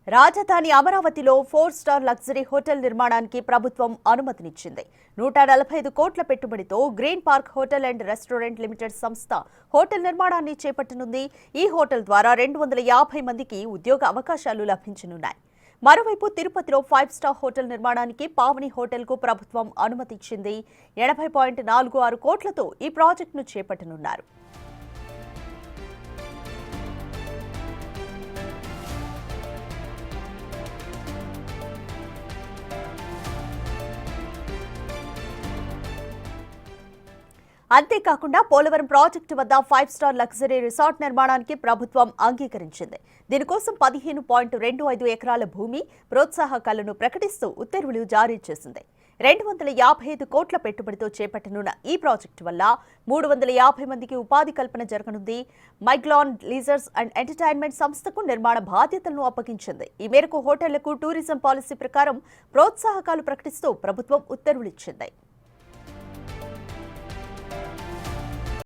రాజధాని అమరావతిలో 4 star luxury hotel నిర్మాణానికి ప్రభుత్వం అనుమతినిచ్చింది. 145 కోట్ల పెట్టుబడితో green park hotel and restaurant limited సంస్థ హోటల్ నిర్మాణాన్ని చేపట్టనుంది. ఈ హోటల్ ద్వారా 250 మందికి ఉద్యోగ అవకాశాలు లభించనున్నాయి. మరోవైపు తిరుపతిలో 5 స్టార్ హోటల్ నిర్మాణానికి పావని హోటల్కు ప్రభుత్వం అనుమతి ఇచ్చింది. 80.46 కోట్లతో ఈ ప్రాజెక్టును చేపట్టనున్నారు. అంతేకాకుండా పోలవరం ప్రాజెక్టు వద్ద 5 స్టార్ లగ్జరీ రిసార్ట్ నిర్మాణానికి ప్రభుత్వం అంగీకరించింది. దీనికోసం 15.25 ఎకరాల భూమి ప్రోత్సాహకాలను ప్రకటిస్తూ ఉత్తర్వులు జారీ చేసింది. 255 కోట్ల పెట్టుబడితో చేపట్టనున్న ఈ ప్రాజెక్టు వల్ల 350 మందికి ఉపాధి కల్పన జరగనుంది. మైగ్లాన్ లీజర్స్ అండ్ ఎంటర్టైన్మెంట్ సంస్థకు నిర్మాణ బాధ్యతలను అప్పగించింది. ఈ మేరకు హోటళ్లకు టూరిజం పాలసీ ప్రకారం ప్రోత్సాహకాలు ప్రకటిస్తూ ప్రభుత్వం ఉత్తర్వులిచ్చింది.